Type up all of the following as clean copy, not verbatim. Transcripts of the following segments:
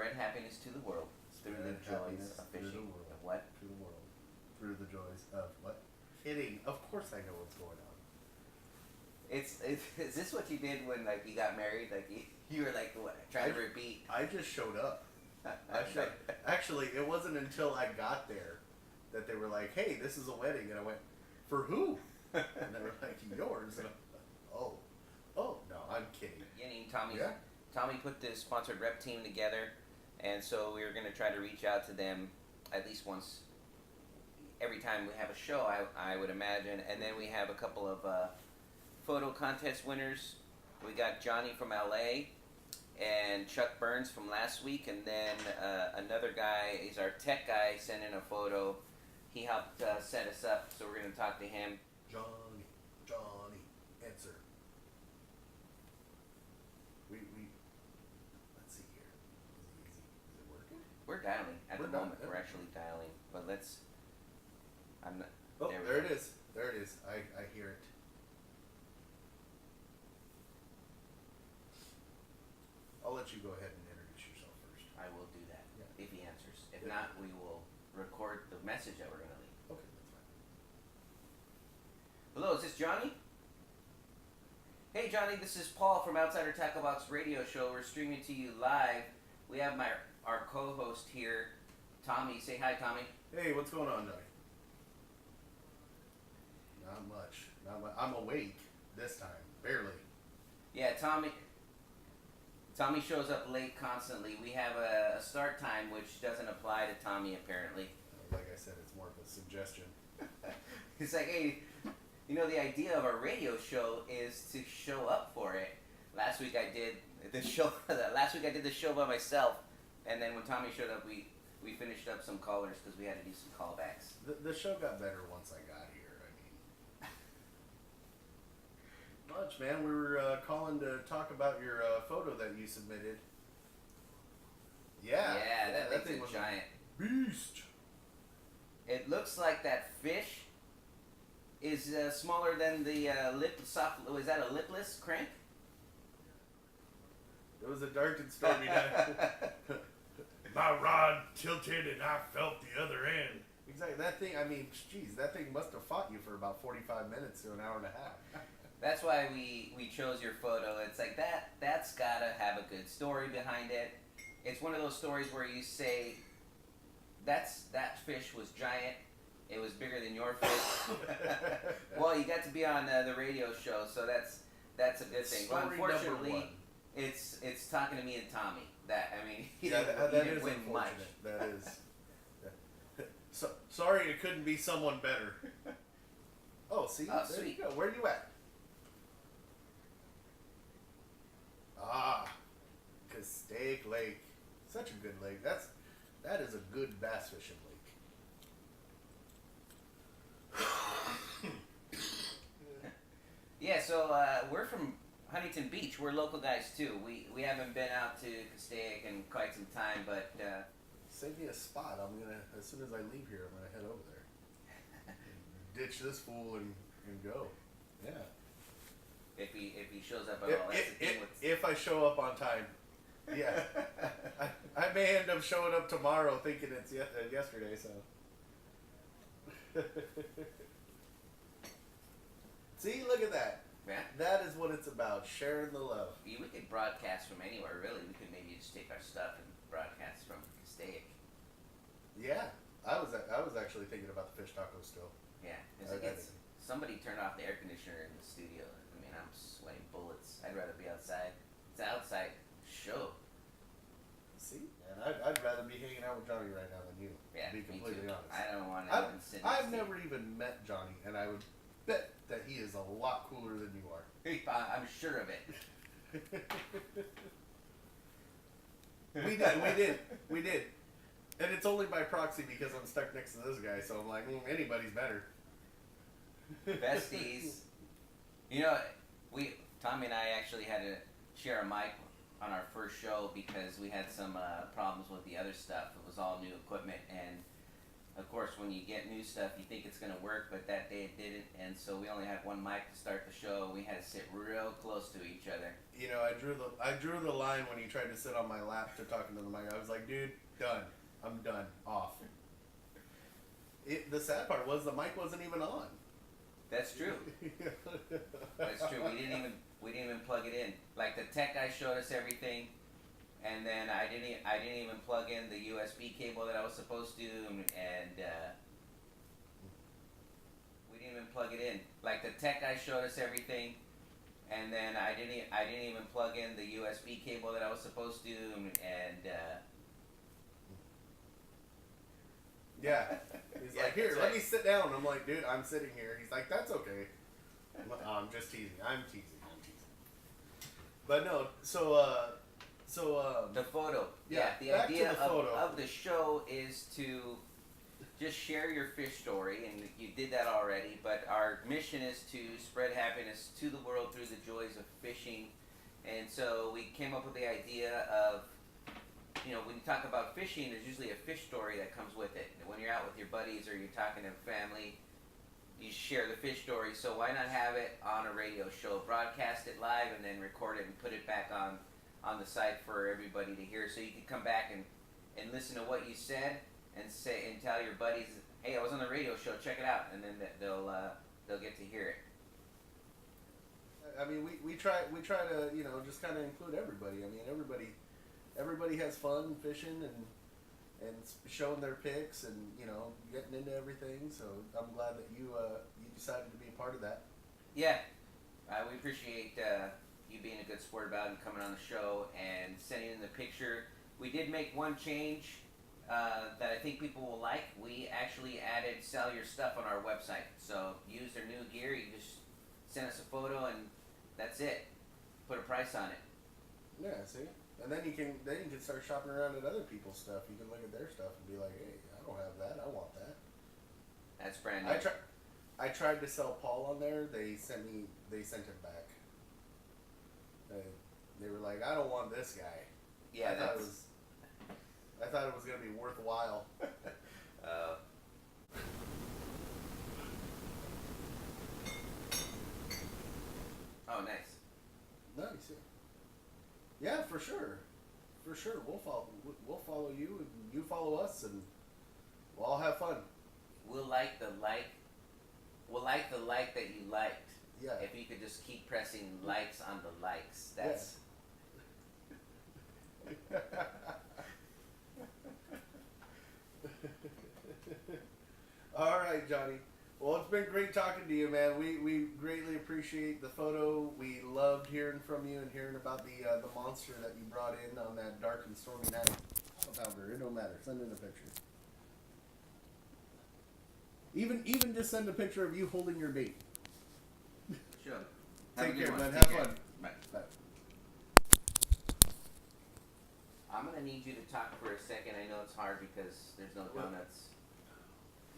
spread happiness to the world through the joys of through the fishing. world. Of what? To the world. Through the joys of what? Kidding. Of course I know what's going on. It's is this what you did when like you got married? Like you were like what, trying to repeat. I just showed up. Actually, it wasn't until I got there that they were like, "Hey, this is a wedding," and I went, "For who?" And they were like, "Yours." And I'm like, oh no, I'm kidding. Tommy put the sponsored rep team together, and so we were going to try to reach out to them at least once every time we have a show. I would imagine, and then we have a couple of photo contest winners. We got Johnny from LA and Chuck Burns from last week, and then another guy is our tech guy, sent in a photo. He helped set us up, so we're going to talk to him. Johnny, answer. Let's see here. Is it working? We're dialing at We're the done, moment. yeah. We're actually dialing, but let's. I'm not. Oh, There we there go. it is. There it is. I hear it. I'll let you go ahead and introduce yourself first. I will do that Yeah. if he answers. If Yeah. not, we will record the message that we're going to leave. Okay, that's fine. Hello, is this Johnny? Hey Johnny, this is Paul from Outsider Tackle Box Radio Show. We're streaming to you live. We have our co-host here, Tommy. Say hi, Tommy. Hey, what's going on, Johnny? Not much. I'm awake this time. Barely. Yeah, Tommy shows up late constantly. We have a start time which doesn't apply to Tommy apparently. Like I said, it's more of a suggestion. It's like, hey, you know, the idea of a radio show is to show up for it. Last week I did the show. Last week I did the show by myself, and then when Tommy showed up, we finished up some callers because we had to do some callbacks. The show got better once I got here. Much, man. We were calling to talk about your photo that you submitted. Yeah. Yeah, that thing thing's was a giant. Beast. It looks like that fish is smaller than the is that a lipless crank? It was a dark and stormy night. My rod tilted and I felt the other end. Exactly. That thing, I mean, geez, that thing must have fought you for about 45 minutes to an hour and a half. That's why we chose your photo. It's like that's gotta have a good story behind it. It's one of those stories where you say, that fish was giant. It was bigger than your fish. Well, you got to be on the radio show, so that's a good thing. Well, Story number unfortunately, one. it's talking to me and Tommy. That I mean, he Yeah, didn't, that he didn't is win much. unfortunate. That is. Yeah. So, sorry it couldn't be someone better. Oh, see? Oh, there sweet. you go. Where are you at? Ah, Castaic Lake. Such a good lake. That is a good bass fishing lake. Yeah, so we're from Huntington Beach. We're local guys too. We haven't been out to Castaic in quite some time, but Save me a spot. I'm gonna, as soon as I leave here, I'm gonna head over there. Ditch this fool and go. Yeah. if he shows up at all, that's the thing with. If I show up on time. Yeah. I may end up showing up tomorrow thinking it's yesterday, so. See, look at that. Yeah. That is what it's about, sharing the love. We could broadcast from anywhere, really. We could maybe just take our stuff and broadcast from Castaic. Yeah. I was actually thinking about the fish tacos still. Yeah, I- because somebody turned off the air conditioner in the studio. I mean, I'm sweating bullets. I'd rather be outside. It's an outside show. See? And I'd rather be hanging out with Johnny right now than you, Yeah, to be me completely too. honest. I don't want to I've, even sit. I've never even met Johnny, and I would bet that he is a lot cooler than you are. I'm sure of it. We did. And it's only by proxy because I'm stuck next to this guy, so I'm like, anybody's better. Besties. You know, Tommy and I actually had to share a mic on our first show because we had some problems with the other stuff. It was all new equipment, and of course, when you get new stuff, you think it's gonna work, but that day it didn't, and so we only had one mic to start the show. We had to sit real close to each other. You know, I drew the line when he tried to sit on my lap to talk into the mic. I was like, dude, done. I'm done. Off. The sad part was the mic wasn't even on. That's true. That's true. We didn't even plug it in. Like the tech guy showed us everything, and then I didn't even plug in the USB cable that I was supposed to, and we didn't even plug it in. Like the tech guy showed us everything, and then I didn't even plug in the USB cable that I was supposed to, and Yeah. He's Yeah, like, here, that's let right. me sit down. I'm like, dude, I'm sitting here. He's like, that's okay. I'm just teasing. I'm teasing. But no, so the photo. Yeah, The back to idea the photo. of the show is to just share your fish story, and you did that already, but our mission is to spread happiness to the world through the joys of fishing. And so we came up with the idea of, you know, when you talk about fishing, there's usually a fish story that comes with it. When you're out with your buddies or you're talking to family, you share the fish story. So why not have it on a radio show, broadcast it live, and then record it and put it back on the site for everybody to hear, so you can come back and listen to what you said and say and tell your buddies, hey, I was on the radio show, check it out, and then they'll get to hear it. I mean, we try to, you know, just kind of include everybody. I mean, everybody has fun fishing and showing their pics and, you know, getting into everything. So I'm glad that you decided to be a part of that. Yeah, we appreciate you being a good sport about it and coming on the show and sending in the picture. We did make one change that I think people will like. We actually added sell your stuff on our website. So use their new gear. You just send us a photo and that's it. Put a price on it. Yeah, see, and then you can start shopping around at other people's stuff. You can look at their stuff and be like, hey, I don't have that. I want that. That's brand new. I tried to sell Paul on there. They sent it back. They were like, I don't want this guy. Yeah, I thought it was gonna be worthwhile. Oh, nice. Nice. Yeah, for sure. For sure. We'll follow you and you follow us and we'll all have fun. We'll like the like that you liked. Yeah. If you could just keep pressing likes on the likes, that's All right, Johnny. Well, it's been great talking to you, man. We greatly appreciate the photo. We loved hearing from you and hearing about the monster that you brought in on that dark and stormy night. However, it don't matter. Send in a picture. Even just send a picture of you holding your bait. sure. Take care, man. Take Have care. fun. Bye. Bye. I'm gonna need you to talk for a second. I know it's hard because there's no Well- donuts.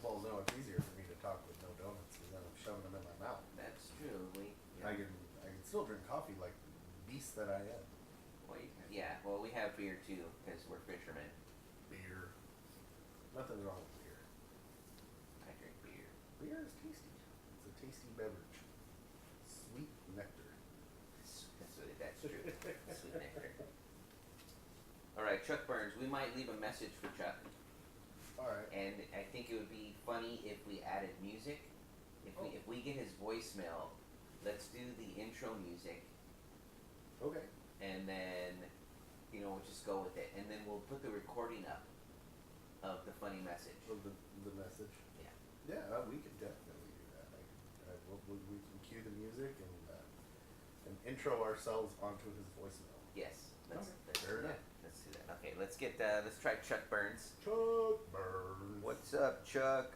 Well, no, it's easier for me to talk with no donuts because then I'm shoving them in my mouth. That's true. I can still drink coffee like the beast that I am. Well, we have beer too because we're fishermen. Beer. Nothing's wrong with beer. I drink beer. Beer is tasty. It's a tasty beverage. Sweet nectar. That's true. Sweet nectar. All right, Chuck Burns. We might leave a message for Chuck. Alright. And I think it would be funny if we added music. If we get his voicemail, let's do the intro music, Okay. and then we'll just go with it, and then we'll put the recording up of the funny message. So the message. Yeah. Yeah, we could definitely do that. We can cue the music and intro ourselves onto his voicemail. Yes. Okay, Let's fair do enough. that. Let's do that. Okay. Let's try Chuck Burns. Chuck Burns. What's up, Chuck?